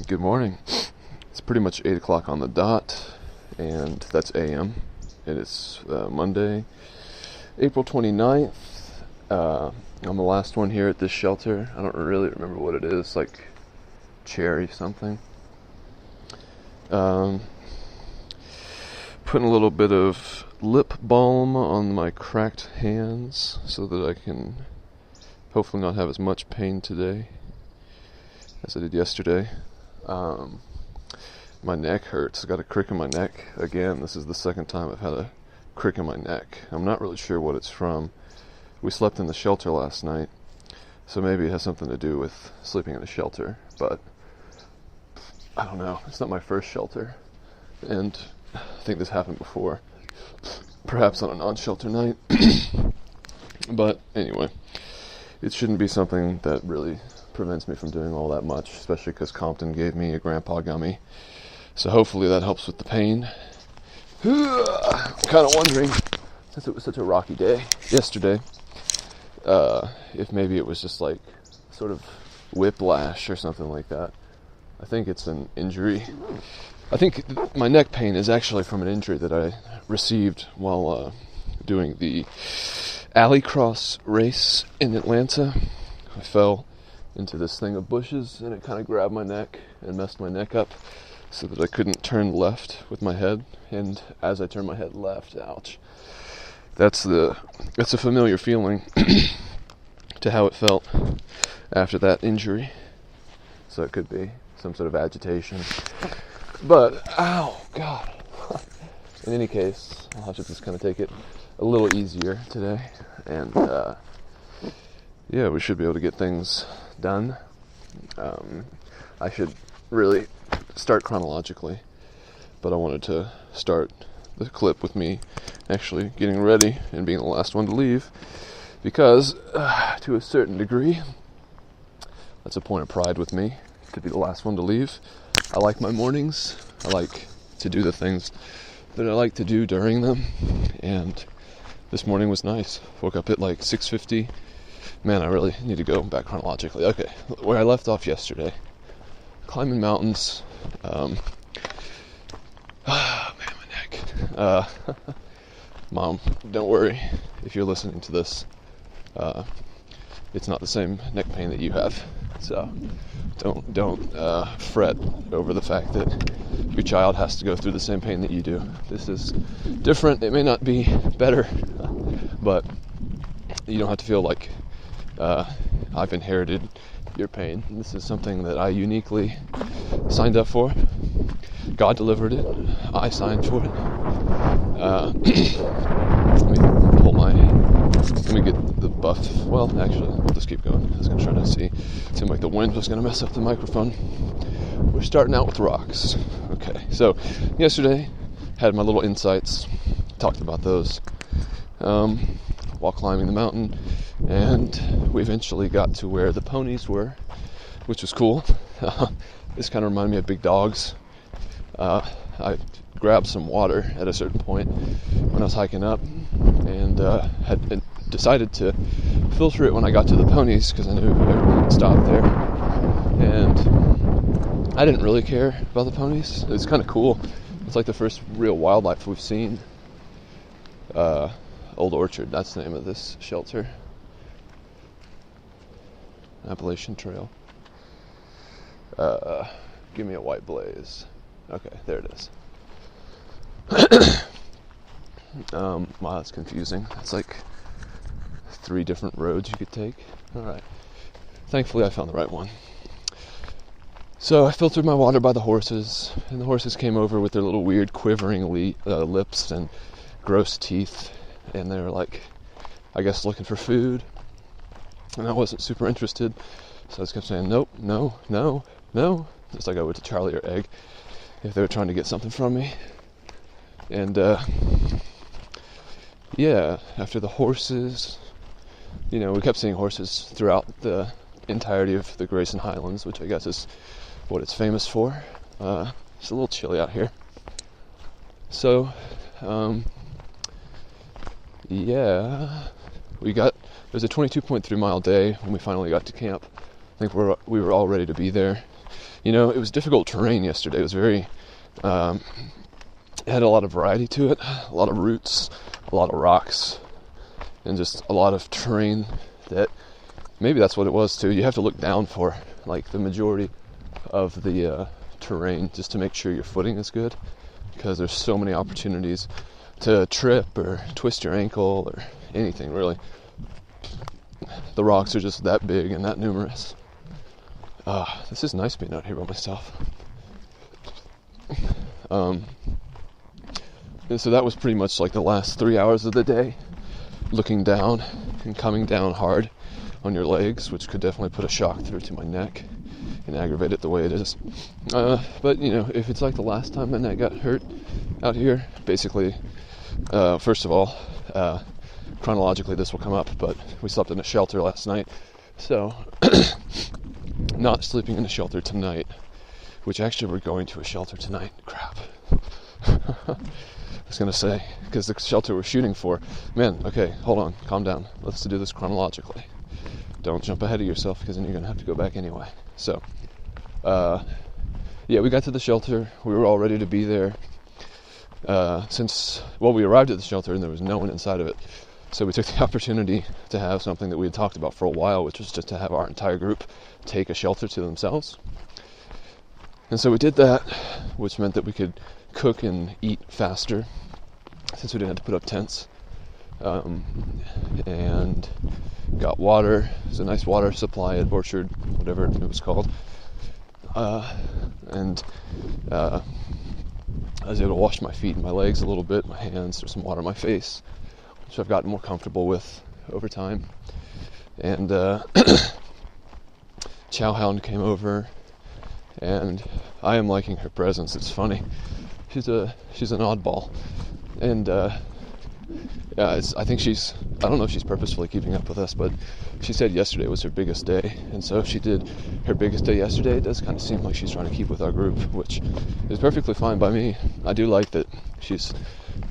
Good morning. It's pretty much 8 o'clock on the dot, and that's a.m. And it's Monday, April 29th. I'm the last one here at this shelter. I don't really remember what it is, like cherry something. Putting a little bit of lip balm on my cracked hands so that I can hopefully not have as much pain today as I did yesterday. My neck hurts. I got a crick in my neck again. This is the second time I've had a crick in my neck. I'm not really sure what it's from. We slept in the shelter last night, so maybe it has something to do with sleeping in a shelter, but I don't know. It's not my first shelter, and I think this happened before, perhaps on a non-shelter night. But anyway, it shouldn't be something that really prevents me from doing all that much, especially because Compton gave me a grandpa gummy, so hopefully that helps with the pain. I'm kind of wondering, since it was such a rocky day yesterday, if maybe it was just like sort of whiplash or something like that. I think it's an injury. I think my neck pain is actually from an injury that I received while doing the alley cross race in Atlanta. I fell into this thing of bushes and it kind of grabbed my neck and messed my neck up so that I couldn't turn left with my head, and as I turned my head left, ouch. That's a familiar feeling to how it felt after that injury. So it could be some sort of agitation. But, ow, God. In any case, I'll have to just kind of take it a little easier today. And, yeah, we should be able to get things done. I should really start chronologically, but I wanted to start the clip with me actually getting ready and being the last one to leave, because, to a certain degree, that's a point of pride with me, to be the last one to leave. I like my mornings. I like to do the things that I like to do during them, and this morning was nice. Woke up at like 6:50. Man, I really need to go back chronologically. Okay, where I left off yesterday. Climbing mountains. Man, my neck. Mom, don't worry if you're listening to this. It's not the same neck pain that you have. So don't fret over the fact that your child has to go through the same pain that you do. This is different. It may not be better, but you don't have to feel like I've inherited your pain. This is something that I uniquely signed up for. God delivered it. I signed for it. Let me get the buff. Well, actually, we'll just keep going. I was going to try to see. It seemed like the wind was going to mess up the microphone. We're starting out with rocks. Okay, so yesterday had my little insights. Talked about those while climbing the mountain, and we eventually got to where the ponies were, which was cool. This kind of reminded me of big dogs. I grabbed some water at a certain point when I was hiking up, and had decided to filter it when I got to the ponies because I knew everyone would stop there. And I didn't really care about the ponies. It was kind of cool. It's like the first real wildlife we've seen. Old Orchard, that's the name of this shelter. Appalachian Trail. Give me a white blaze. Okay, there it is. Wow, that's confusing. It's like 3 different roads you could take. Alright. Thankfully I found the right one. So I filtered my water by the horses, and the horses came over with their little weird quivering lips and gross teeth, and they were like, I guess looking for food, and I wasn't super interested, so I just kept saying nope, no, no, no, just like I would to Charlie or Egg if they were trying to get something from me. And yeah, after the horses, we kept seeing horses throughout the entirety of the Grayson Highlands, which I guess is what it's famous for. It's a little chilly out here. So, yeah, it was a 22.3 mile day when we finally got to camp. I think we were all ready to be there. It was difficult terrain yesterday. It was very, it had a lot of variety to it, a lot of roots, a lot of rocks, and just a lot of terrain that maybe that's what it was too. You have to look down for like the majority of the terrain just to make sure your footing is good, because there's so many opportunities to trip or twist your ankle or anything really. The rocks are just that big and that numerous. This is nice being out here by myself. And so that was pretty much like the last 3 hours of the day, looking down and coming down hard on your legs, which could definitely put a shock through to my neck and aggravate it the way it is. But if it's like the last time my neck got hurt out here, basically, first of all, chronologically this will come up, but we slept in a shelter last night, so not sleeping in a shelter tonight, which actually we're going to a shelter tonight. Crap. I was going to say, because the shelter we're shooting for, man, okay, hold on, calm down. Let's do this chronologically. Don't jump ahead of yourself, because then you're going to have to go back anyway. So, we got to the shelter. We were all ready to be there. We arrived at the shelter and there was no one inside of it. So we took the opportunity to have something that we had talked about for a while, which was just to have our entire group take a shelter to themselves. And so we did that, which meant that we could cook and eat faster, since we didn't have to put up tents. And got water. There's a nice water supply at Orchard, whatever it was called. And I was able to wash my feet and my legs a little bit, my hands, there's some water on my face, which I've gotten more comfortable with over time. And Chowhound came over, and I am liking her presence. It's funny. She's an oddball, and I think I don't know if she's purposefully keeping up with us, but she said yesterday was her biggest day, and so if she did her biggest day yesterday, it does kind of seem like she's trying to keep with our group, which is perfectly fine by me. I do like that she's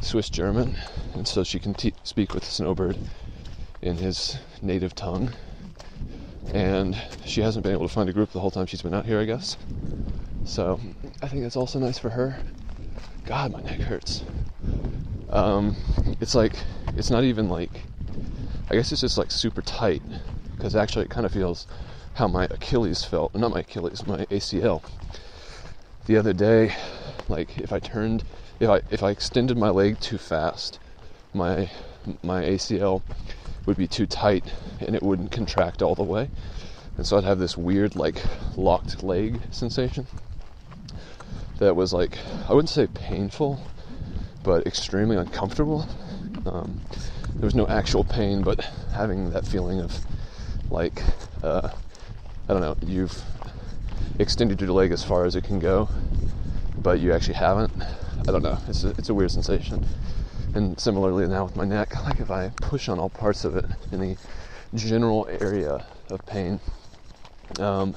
Swiss German, and so she can speak with the snowbird in his native tongue, and she hasn't been able to find a group the whole time she's been out here, I guess. So I think that's also nice for her. God, my neck hurts. It's not even like, I guess it's just like super tight, because actually it kind of feels how my Achilles felt, not my Achilles, my ACL. The other day, like if I extended my leg too fast, my ACL would be too tight and it wouldn't contract all the way. And so I'd have this weird like locked leg sensation that was like, I wouldn't say painful, but extremely uncomfortable. There was no actual pain, but having that feeling of like, I don't know, you've extended your leg as far as it can go, but you actually haven't. I don't know, it's a weird sensation. And similarly now with my neck, like if I push on all parts of it in the general area of pain, it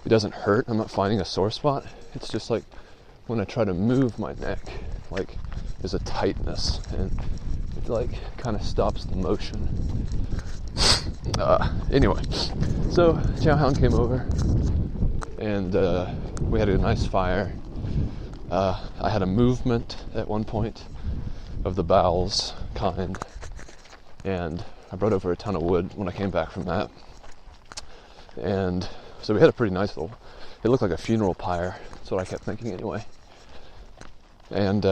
doesn't hurt. I'm not finding a sore spot. It's just like when I try to move my neck, like there's a tightness and it like kind of stops the motion. Anyway, so Chowhound came over and we had a nice fire. I had a movement at one point of the bowels kind, and I brought over a ton of wood when I came back from that. And so we had a pretty nice little, it looked like a funeral pyre. That's what I kept thinking anyway. And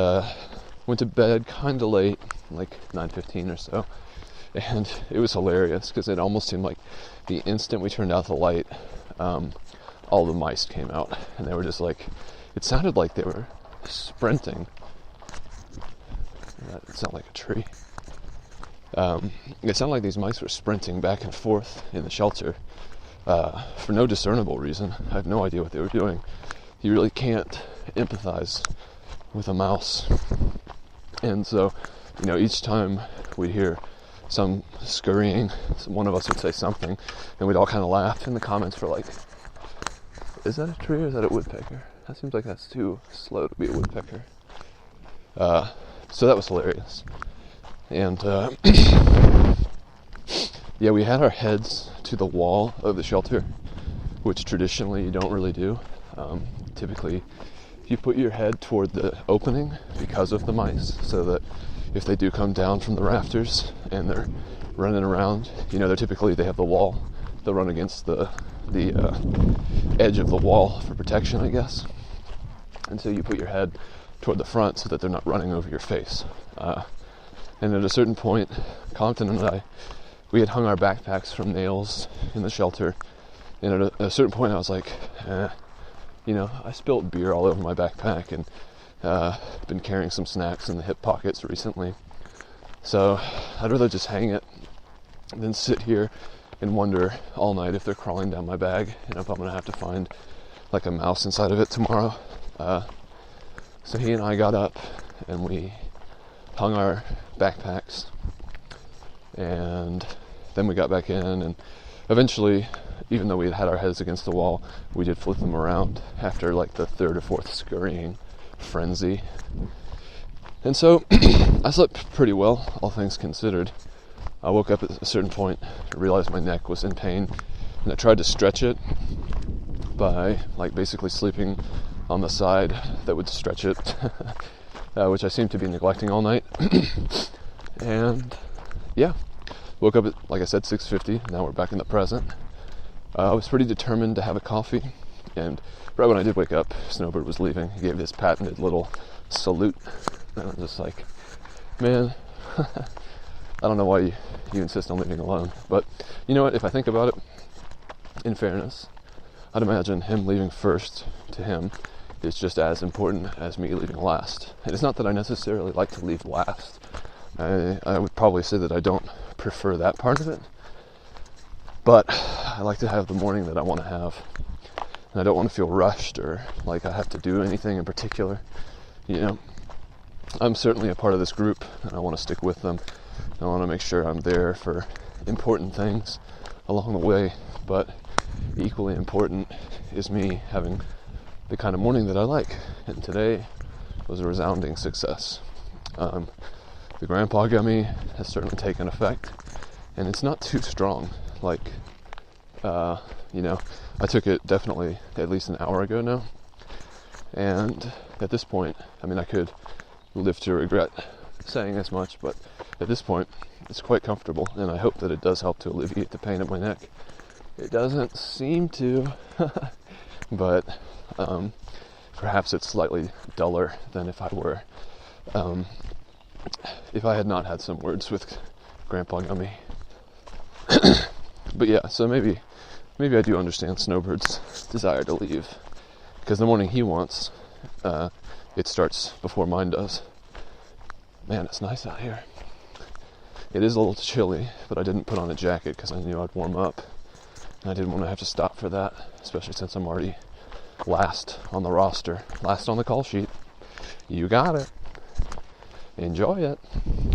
went to bed kind of late, like 9:15 or so. And it was hilarious because it almost seemed like the instant we turned out the light, all the mice came out. And they were just like, it sounded like they were sprinting. That sounded like a tree. It sounded like these mice were sprinting back and forth in the shelter for no discernible reason. I have no idea what they were doing. You really can't empathize with a mouse. And so, each time we'd hear some scurrying, one of us would say something, and we'd all kind of laugh in the comments for like, is that a tree or is that a woodpecker? That seems like that's too slow to be a woodpecker. So that was hilarious. And Yeah, we had our heads to the wall of the shelter, which traditionally you don't really do. Typically, you put your head toward the opening because of the mice, so that if they do come down from the rafters and they're running around, they have the wall. They'll run against the edge of the wall for protection, I guess. And so you put your head toward the front so that they're not running over your face. And at a certain point, Compton and I, we had hung our backpacks from nails in the shelter. And at a certain point I was like, I spilled beer all over my backpack and been carrying some snacks in the hip pockets recently. So I'd rather just hang it than sit here and wonder all night if they're crawling down my bag and if I'm going to have to find like a mouse inside of it tomorrow. So he and I got up and we hung our backpacks, and then we got back in, and eventually, even though we had our heads against the wall, we did flip them around after like the third or fourth scurrying frenzy. And so I slept pretty well, all things considered. I woke up at a certain point, I realized my neck was in pain, and I tried to stretch it by basically sleeping on the side that would stretch it, which I seemed to be neglecting all night. And yeah, woke up at, like I said, 6:50. Now we're back in the present. I was pretty determined to have a coffee, and right when I did wake up, Snowbird was leaving. He gave this patented little salute, and I'm just like, man, I don't know why you insist on leaving alone. But you know what, if I think about it, in fairness, I'd imagine him leaving first to him is just as important as me leaving last. And it's not that I necessarily like to leave last. I would probably say that I don't prefer that part of it. But I like to have the morning that I want to have. And I don't want to feel rushed or like I have to do anything in particular. I'm certainly a part of this group and I want to stick with them. I want to make sure I'm there for important things along the way. But equally important is me having the kind of morning that I like. And today was a resounding success. The grandpa gummy has certainly taken effect. And it's not too strong. I took it definitely at least an hour ago now. And at this point, I could live to regret saying as much, but at this point, it's quite comfortable. And I hope that it does help to alleviate the pain at my neck. It doesn't seem to, but perhaps it's slightly duller than if I had not had some words with Grandpa Gummy. But yeah, so maybe I do understand Snowbird's desire to leave, because the morning he wants, it starts before mine does. Man, it's nice out here. It is a little chilly, but I didn't put on a jacket because I knew I'd warm up. And I didn't want to have to stop for that, especially since I'm already last on the roster, last on the call sheet. You got it. Enjoy it.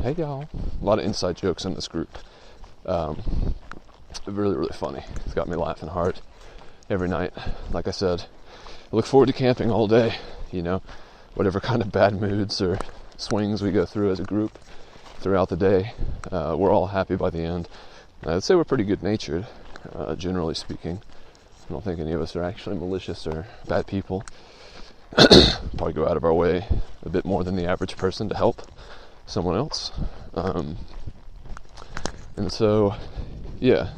Hey, y'all. A lot of inside jokes in this group. Really, really funny. It's got me laughing hard every night. Like I said, I look forward to camping all day. Whatever kind of bad moods or swings we go through as a group throughout the day, we're all happy by the end. I'd say we're pretty good-natured, generally speaking. I don't think any of us are actually malicious or bad people. Probably go out of our way a bit more than the average person to help someone else. And so, yeah,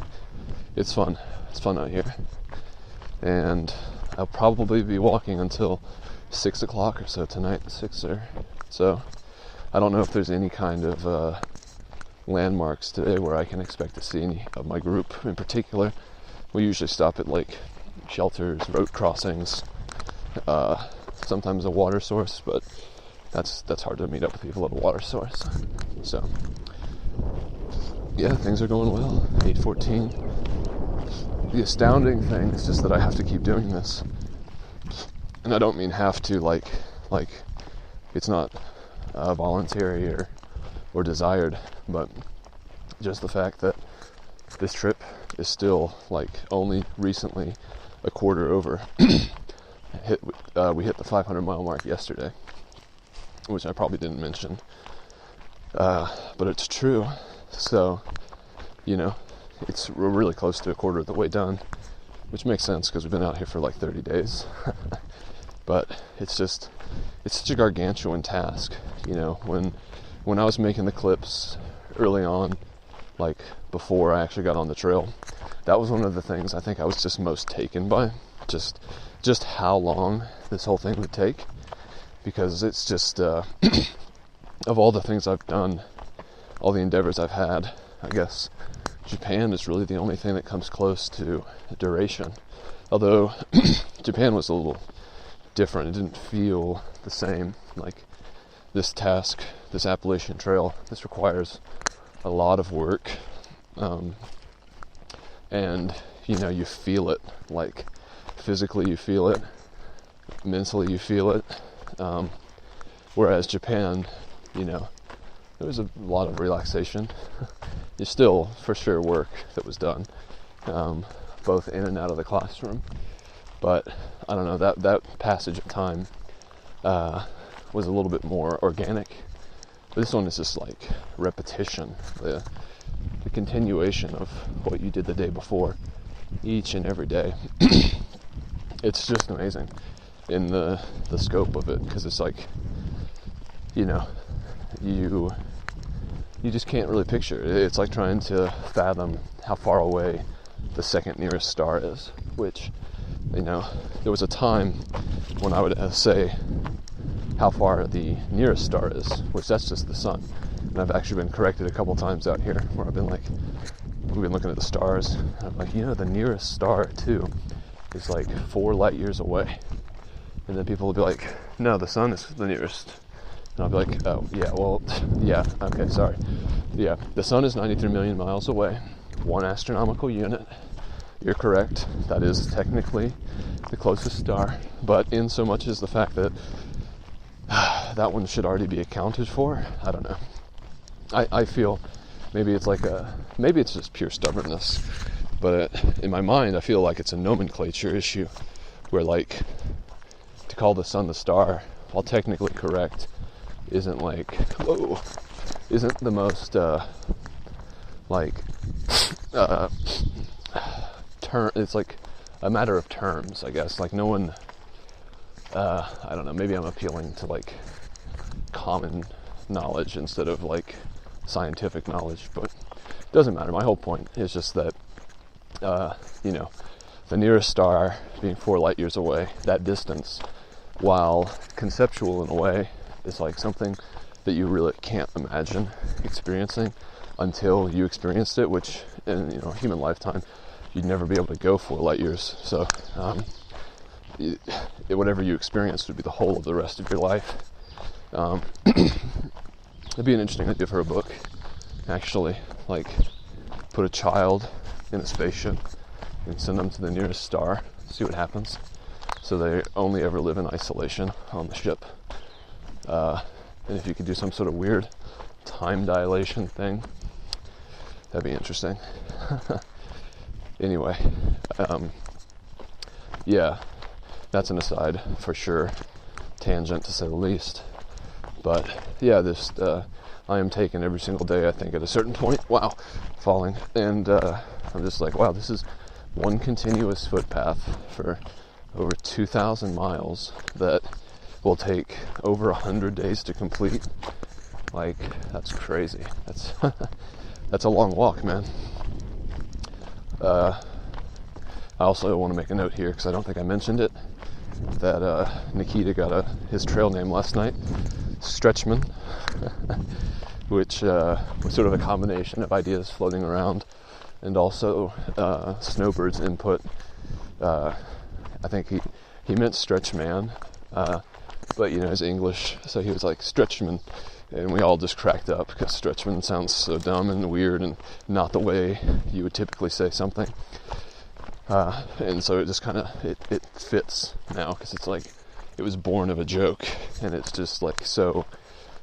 it's fun. It's fun out here. And I'll probably be walking until 6 o'clock or so tonight, 6 or so. I don't know if there's any kind of landmarks today where I can expect to see any of my group in particular. We usually stop at shelters, road crossings, sometimes a water source, but that's hard to meet up with people at a water source. So yeah, things are going well. 8:14. The astounding thing is just that I have to keep doing this. And I don't mean have to like it's not voluntary or desired, but just the fact that this trip is still only recently a quarter over. We hit the 500 mile mark yesterday, which I probably didn't mention, but it's true. So we're really close to a quarter of the way done, which makes sense because we've been out here for like 30 days. But it's such a gargantuan task, you know. When I was making the clips early on, like before I actually got on the trail, that was one of the things I think I was just most taken by, just how long this whole thing would take, because it's just of all the things I've done, all the endeavors I've had, I guess Japan is really the only thing that comes close to duration. Although Japan was a little different, it didn't feel the same. Like this task, this Appalachian Trail, this requires a lot of work, and you know, you feel it, like physically you feel it, mentally you feel it, whereas Japan, you know, there was a lot of relaxation. There's still for sure work that was done, both in and out of the classroom, but I don't know, that passage of time was a little bit more organic. But this one is just like repetition, the continuation of what you did the day before, each and every day. It's just amazing in the scope of it, because it's like, you know, you just can't really picture it. It's like trying to fathom how far away the second nearest star is, which, you know, there was a time when I would say how far the nearest star is, which that's just the sun. And I've actually been corrected a couple times out here where I've been like, we've been looking at the stars, and I'm like, you know, the nearest star too is like 4 light years away. And then people will be like, no, the sun is the nearest. And I'll be like, oh, yeah, well, yeah, okay, sorry. Yeah, the sun is 93 million miles away, 1 astronomical unit. You're correct. That is technically the closest star. But in so much as the fact that that one should already be accounted for, I don't know. I feel maybe it's just pure stubbornness. But in my mind, I feel like it's a nomenclature issue where, like, to call the sun the star, while technically correct, isn't the most term. It's like a matter of terms, I guess. Like, no one, I don't know, maybe I'm appealing to like common knowledge instead of like scientific knowledge, but it doesn't matter. My whole point is just that you know, the nearest star being 4 light years away, that distance, while conceptual in a way, is like something that you really can't imagine experiencing until you experienced it, which in, you know, a human lifetime, you'd never be able to go 4 light years. So whatever you experienced would be the whole of the rest of your life. It'd be an interesting idea for a book, actually, like put a child in a spaceship and send them to the nearest star, see what happens. So they only ever live in isolation on the ship. And if you could do some sort of weird time dilation thing, that'd be interesting. Anyway, yeah, that's an aside for sure, tangent to say the least. But yeah, this I am taken every single day, I think, at a certain point. Wow, falling. And I'm just like, wow, this is one continuous footpath for over 2,000 miles that will take over 100 days to complete. Like, that's crazy. That's that's a long walk, man. I also want to make a note here, because I don't think I mentioned it, that Nikita got his trail name last night, Stretchman, which was sort of a combination of ideas floating around, and also Snowbird's input. I think he meant Stretch Man, but you know, his English, so he was like Stretchman, and we all just cracked up because Stretchman sounds so dumb and weird and not the way you would typically say something. And so it just kind of, it fits now, because it's like, it was born of a joke, and it's just like so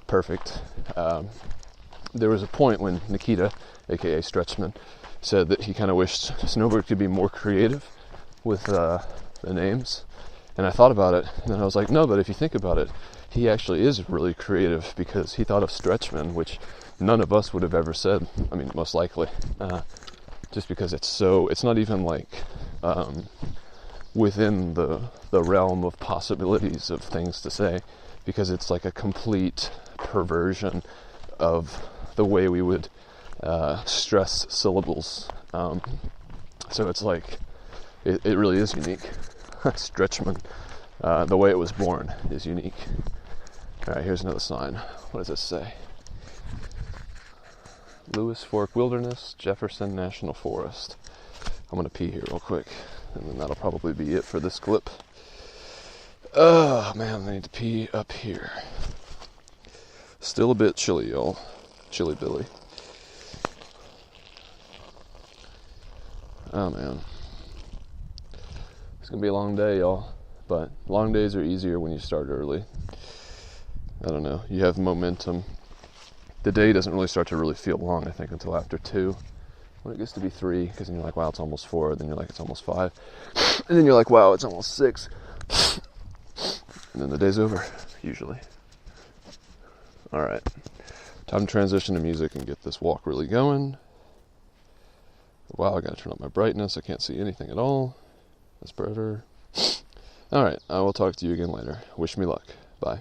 perfect. There was a point when Nikita, aka Stretchman, said that he kind of wished Snowbird could be more creative with the names. And I thought about it, and then I was like, no, but if you think about it, he actually is really creative, because he thought of Stretchman, which none of us would have ever said. I mean, most likely. just because it's not even like within the realm of possibilities of things to say, because it's like a complete perversion of the way we would stress syllables. So it's like, it really is unique. Stretchman, the way it was born is unique. Alright, here's another sign. What does this say? Lewis Fork Wilderness, Jefferson National Forest. I'm gonna pee here real quick, and then that'll probably be it for this clip. Oh man, I need to pee up here. Still a bit chilly, y'all. Chilly Billy. Oh man. It's gonna be a long day, y'all. But long days are easier when you start early. I don't know. You have momentum. The day doesn't really start to really feel long, I think, until after 2. When it gets to be 3, because then you're like, wow, it's almost 4. Then you're like, it's almost 5. And then you're like, wow, it's almost 6. And then the day's over, usually. Alright. Time to transition to music and get this walk really going. Wow, I gotta turn up my brightness. I can't see anything at all. That's better. Alright, I will talk to you again later. Wish me luck. Bye.